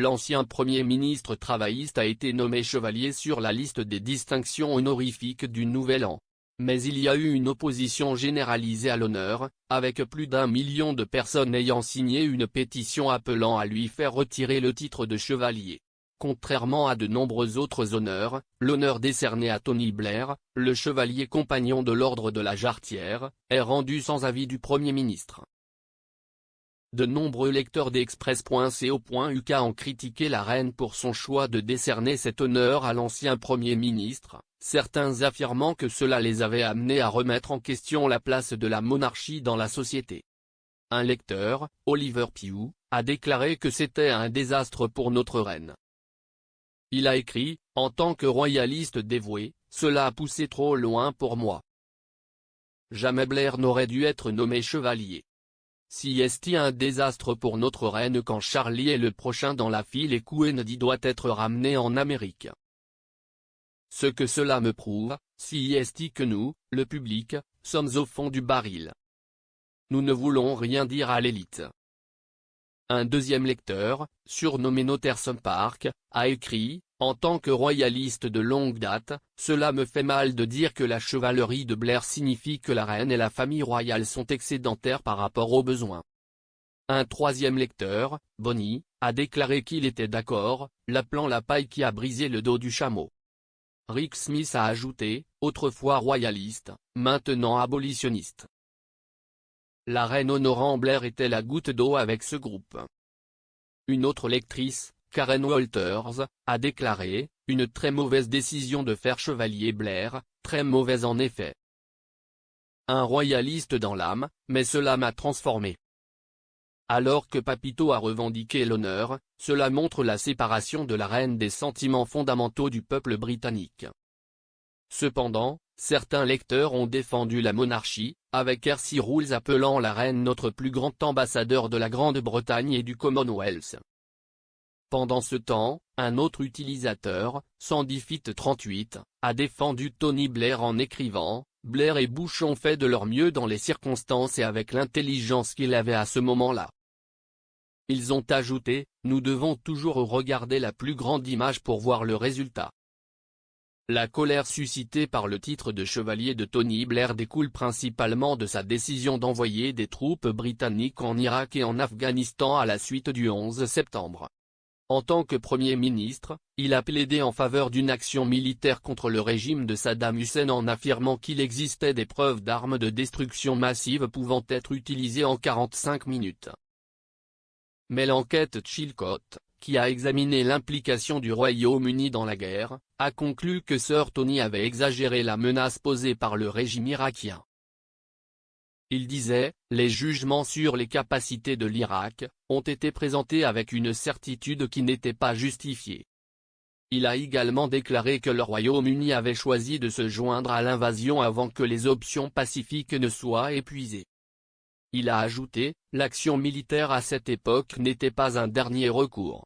l'ancien Premier ministre travailliste a été nommé chevalier sur la liste des distinctions honorifiques du Nouvel An. Mais il y a eu une opposition généralisée à l'honneur, avec plus d'1 million de personnes ayant signé une pétition appelant à lui faire retirer le titre de chevalier. Contrairement à de nombreux autres honneurs, l'honneur décerné à Tony Blair, le chevalier compagnon de l'ordre de la Jarretière, est rendu sans avis du Premier ministre. De nombreux lecteurs d'Express.co.uk ont critiqué la reine pour son choix de décerner cet honneur à l'ancien Premier ministre, certains affirmant que cela les avait amenés à remettre en question la place de la monarchie dans la société. Un lecteur, Oliver Pugh, a déclaré que c'était un désastre pour notre reine. Il a écrit, « En tant que royaliste dévoué, cela a poussé trop loin pour moi. Jamais Blair n'aurait dû être nommé chevalier. C'est un désastre pour notre reine quand Charlie est le prochain dans la file et Kennedy doit être ramené en Amérique. Ce que cela me prouve, c'est que nous, le public, sommes au fond du baril. Nous ne voulons rien dire à l'élite. » Un deuxième lecteur, surnommé Notterson Park, a écrit, « En tant que royaliste de longue date, cela me fait mal de dire que la chevalerie de Blair signifie que la reine et la famille royale sont excédentaires par rapport aux besoins. » Un troisième lecteur, Bonnie, a déclaré qu'il était d'accord, l'appelant la paille qui a brisé le dos du chameau. Rick Smith a ajouté, autrefois royaliste, maintenant abolitionniste. La reine honorant Blair était la goutte d'eau avec ce groupe. Une autre lectrice, Karen Walters, a déclaré, « Une très mauvaise décision de faire chevalier Blair, très mauvaise en effet. Un royaliste dans l'âme, mais cela m'a transformé. » Alors que Papito a revendiqué l'honneur, cela montre la séparation de la reine des sentiments fondamentaux du peuple britannique. Cependant, certains lecteurs ont défendu la monarchie, avec R.C. Rules appelant la reine notre plus grand ambassadeur de la Grande-Bretagne et du Commonwealth. Pendant ce temps, un autre utilisateur, SandyFit38, a défendu Tony Blair en écrivant, « Blair et Bush ont fait de leur mieux dans les circonstances et avec l'intelligence qu'ils avaient à ce moment-là. » Ils ont ajouté, « Nous devons toujours regarder la plus grande image pour voir le résultat. » La colère suscitée par le titre de chevalier de Tony Blair découle principalement de sa décision d'envoyer des troupes britanniques en Irak et en Afghanistan à la suite du 11 septembre. En tant que Premier ministre, il a plaidé en faveur d'une action militaire contre le régime de Saddam Hussein en affirmant qu'il existait des preuves d'armes de destruction massive pouvant être utilisées en 45 minutes. Mais l'enquête Chilcot, qui a examiné l'implication du Royaume-Uni dans la guerre, a conclu que Sir Tony avait exagéré la menace posée par le régime irakien. Il disait, « Les jugements sur les capacités de l'Irak ont été présentés avec une certitude qui n'était pas justifiée. » Il a également déclaré que le Royaume-Uni avait choisi de se joindre à l'invasion avant que les options pacifiques ne soient épuisées. Il a ajouté, « L'action militaire à cette époque n'était pas un dernier recours. »